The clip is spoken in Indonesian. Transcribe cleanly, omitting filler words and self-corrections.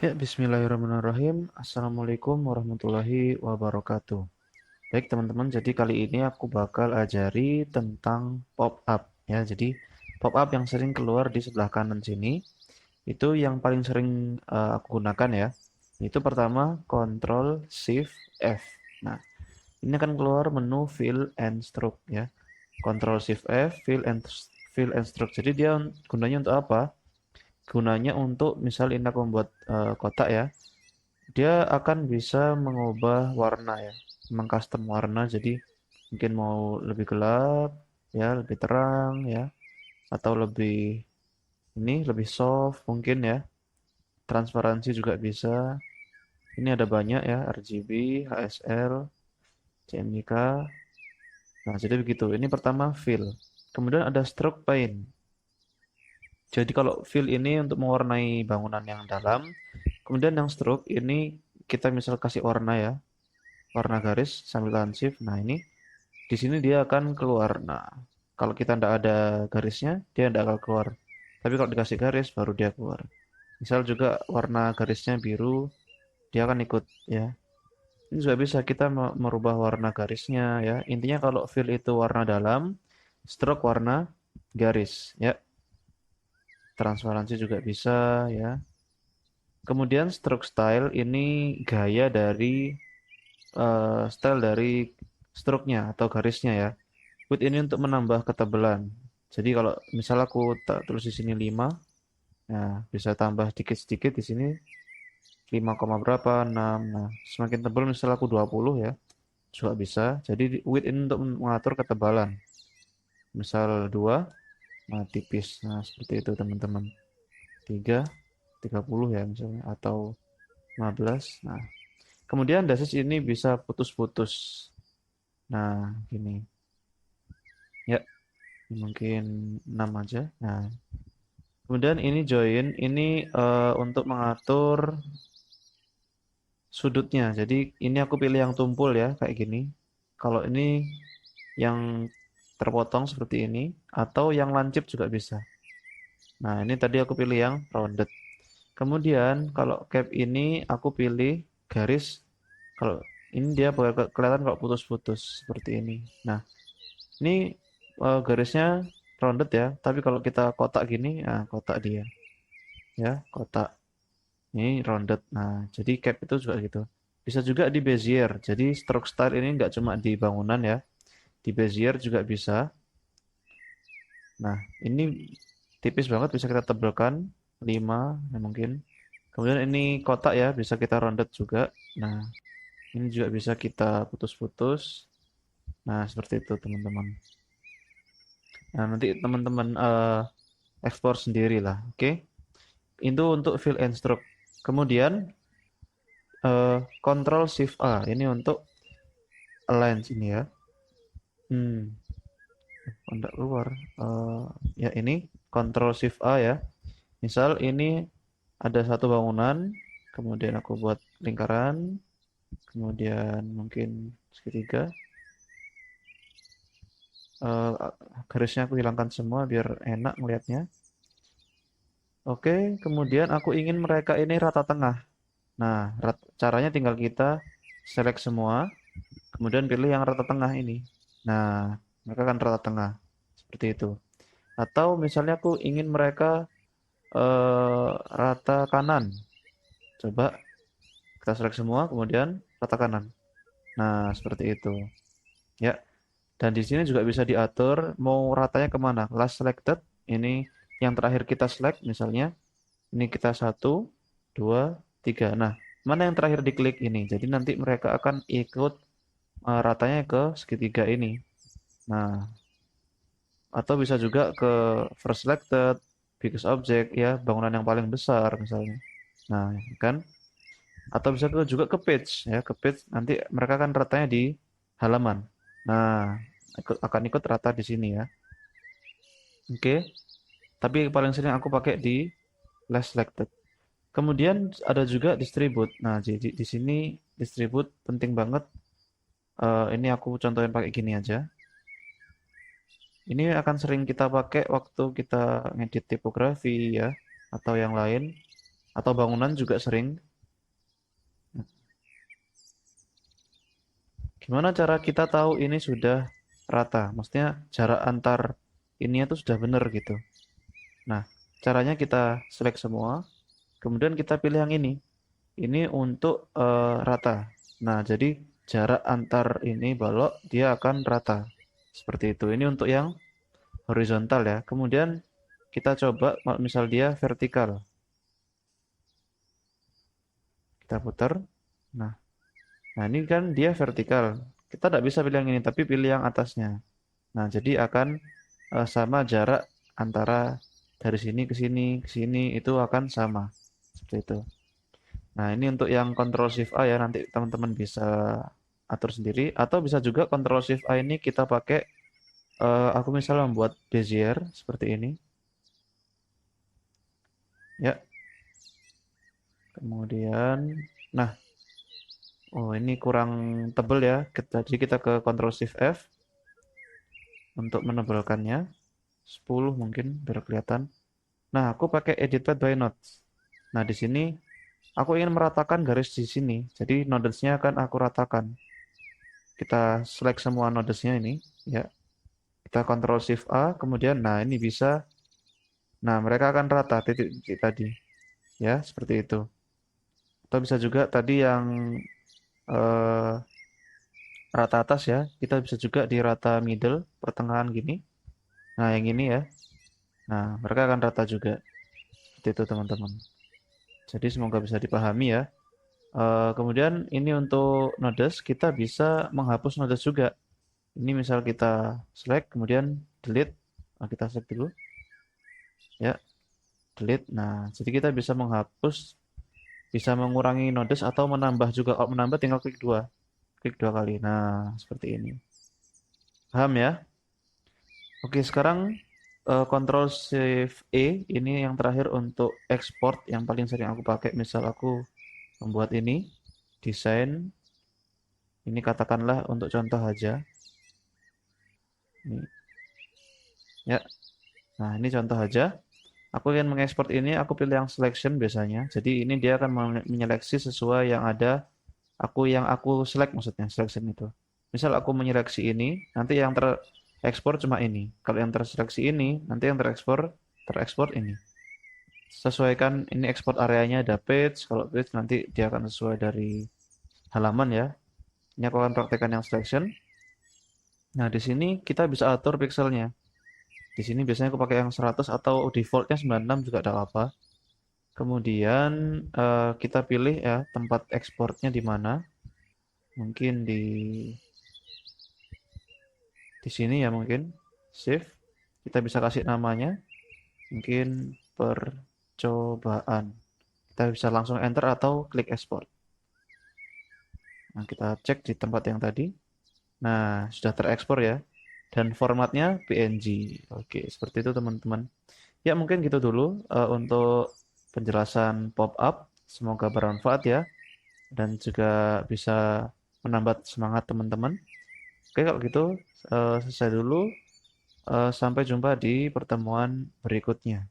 Ya, bismillahirrahmanirrahim. Assalamualaikum warahmatullahi wabarakatuh. Baik, teman-teman, jadi kali ini aku bakal ajari tentang pop-up ya. Jadi pop-up yang sering keluar di sebelah kanan sini itu yang paling sering aku gunakan ya. Itu pertama Ctrl Shift F. Nah, ini akan keluar menu Fill and Stroke ya. Ctrl Shift F, Fill and Stroke. Jadi dia gunanya untuk apa? Gunanya untuk misal ini aku membuat kotak ya. Dia akan bisa mengubah warna ya, mengcustom warna. Jadi mungkin mau lebih gelap, ya, lebih terang ya, atau lebih soft mungkin ya. Transparansi juga bisa. Ini ada banyak ya, RGB, HSL, CMYK. Nah, jadi begitu. Ini pertama fill. Kemudian ada stroke paint. Jadi kalau fill ini untuk mewarnai bangunan yang dalam, kemudian yang stroke ini kita misal kasih warna ya, warna garis sambil tahan shift. Nah, ini di sini dia akan keluar. Nah, kalau kita tidak ada garisnya, dia tidak akan keluar. Tapi kalau dikasih garis, baru dia keluar. Misal juga warna garisnya biru, dia akan ikut ya. Ini juga bisa kita merubah warna garisnya ya. Intinya kalau fill itu warna dalam, stroke warna garis ya. Transparansi juga bisa ya. Kemudian stroke style ini gaya dari style dari stroke-nya atau garisnya ya. Width ini untuk menambah ketebalan. Jadi kalau misal aku tak tulis di sini 5, nah bisa tambah sedikit-sedikit di sini 5, berapa 6. Nah, semakin tebal misal aku 20 ya, juga bisa. Jadi width ini untuk mengatur ketebalan. Misal 2, nah tipis. Nah, seperti itu teman-teman. 3, 30 ya misalnya atau 15. Nah, kemudian dasis ini bisa putus-putus. Nah, gini. Ya, mungkin 6 aja. Nah, kemudian ini join, ini untuk mengatur sudutnya. Jadi ini aku pilih yang tumpul ya, kayak gini. Kalau ini yang terpotong seperti ini, atau yang lancip juga bisa. Nah, ini tadi aku pilih yang rounded. Kemudian kalau cap ini aku pilih garis. Kalau ini dia bakal kelihatan kalau putus-putus seperti ini. Nah, ini garisnya rounded ya, tapi kalau kita kotak gini, nah kotak dia. Ya, kotak. Ini rounded. Nah, jadi cap itu juga gitu. Bisa juga di Bezier. Jadi stroke style ini nggak cuma di bangunan ya. Di Bezier juga bisa. Nah, ini tipis banget bisa kita tebalkan 5 ya mungkin. Kemudian ini kotak ya, bisa kita rounded juga. Nah, ini juga bisa kita putus-putus. Nah, seperti itu teman-teman. Nah, nanti teman-teman explore sendiri lah, oke? Itu untuk fill and stroke. Kemudian Control Shift A ini untuk align ini ya. Hmm, enggak keluar. Ya ini Control Shift A ya. Misal ini ada satu bangunan, kemudian aku buat lingkaran, kemudian mungkin segitiga. Eh, Garisnya aku hilangkan semua biar enak melihatnya. Oke, kemudian aku ingin mereka ini rata tengah. Nah, caranya tinggal kita select semua, kemudian pilih yang rata tengah ini. Nah, mereka akan rata tengah. Seperti itu. Atau misalnya aku ingin mereka rata kanan. Coba kita select semua, kemudian rata kanan. Nah, seperti itu. Ya, dan di sini juga bisa diatur mau ratanya kemana. Last selected, ini yang terakhir kita select misalnya. Ini kita satu, dua, tiga. Nah, mana yang terakhir diklik ini. Jadi nanti mereka akan ikut ratanya ke segitiga ini. Nah, atau bisa juga ke first selected, biggest object ya, bangunan yang paling besar misalnya. Nah, kan? Atau bisa juga ke page ya, ke page nanti mereka akan ratanya di halaman. Nah, akan ikut rata di sini ya. Oke. Tapi paling sering aku pakai di last selected. Kemudian ada juga distribute. Nah, jadi di sini distribute penting banget. Ini aku contohin pakai gini aja. Ini akan sering kita pakai waktu kita ngedit tipografi ya atau yang lain. atau bangunan juga sering. Gimana cara kita tahu ini sudah rata? Maksudnya jarak antar ini itu sudah benar gitu. Nah, caranya kita select semua, kemudian kita pilih yang ini. Ini untuk rata. Nah, jadi jarak antar ini balok dia akan rata. Seperti itu. Ini untuk yang horizontal ya. Kemudian kita coba misal dia vertikal. Kita putar. Nah, ini kan dia vertikal. Kita tidak bisa pilih yang ini, tapi pilih yang atasnya. Nah, jadi akan sama jarak antara dari sini ke sini ke sini itu akan sama. Seperti itu. Nah, ini untuk yang Ctrl Shift A ya, nanti teman-teman bisa atur sendiri atau bisa juga Ctrl Shift A ini kita pakai aku misalnya membuat Bezier seperti ini. Ya. Kemudian nah, oh ini kurang tebel ya. Jadi kita ke Ctrl Shift F untuk menebalkannya. 10 mungkin biar kelihatan. Nah, aku pakai Edit Path by Nodes. Nah, di sini aku ingin meratakan garis di sini. Jadi nodesnya akan aku ratakan. Kita select semua nodesnya ini, ya. Kita Ctrl Shift A, kemudian nah ini bisa. Nah, mereka akan rata titik-titik tadi, ya, seperti itu. Atau bisa juga tadi yang eh, rata atas ya, kita bisa juga di rata middle, pertengahan gini. Nah, yang ini ya. Nah, mereka akan rata juga. Seperti itu, teman-teman. Jadi semoga bisa dipahami ya. Kemudian ini untuk nodes, kita bisa menghapus nodes juga. Ini misal kita select, kemudian delete. Nah, kita select dulu. Ya, delete. Nah, jadi kita bisa menghapus, bisa mengurangi nodes atau menambah juga. Kalau menambah tinggal klik dua kali. Nah, seperti ini. Paham ya? Oke, sekarang Ctrl Shift E ini yang terakhir untuk export yang paling sering aku pakai. Misal aku membuat ini desain. Ini katakanlah untuk contoh aja. Ini, ya. Nah, ini contoh aja. Aku ingin mengekspor ini, aku pilih yang selection biasanya. Jadi ini dia akan menyeleksi sesuai yang aku select maksudnya selection itu. Misal aku menyeleksi ini, nanti yang terekspor cuma ini. Kalau yang terseleksi ini, nanti yang terekspor ini. Sesuaikan ini export areanya ada page, kalau page nanti dia akan sesuai dari halaman ya. Ini aku akan praktekkan yang selection. Nah, di sini kita bisa atur pixelnya. Di sini biasanya aku pakai yang 100 atau defaultnya 96 juga ada apa. Kemudian kita pilih ya tempat ekspornya di mana. Mungkin di sini ya mungkin. Save. Kita bisa kasih namanya. Mungkin percobaan. Kita bisa langsung enter atau klik export. Nah, kita cek di tempat yang tadi. Nah, sudah terekspor ya. Dan formatnya PNG. Oke, seperti itu teman-teman. Ya, mungkin gitu dulu untuk penjelasan pop-up. Semoga bermanfaat ya. Dan juga bisa menambah semangat teman-teman. Oke, kalau gitu selesai dulu. Sampai jumpa di pertemuan berikutnya.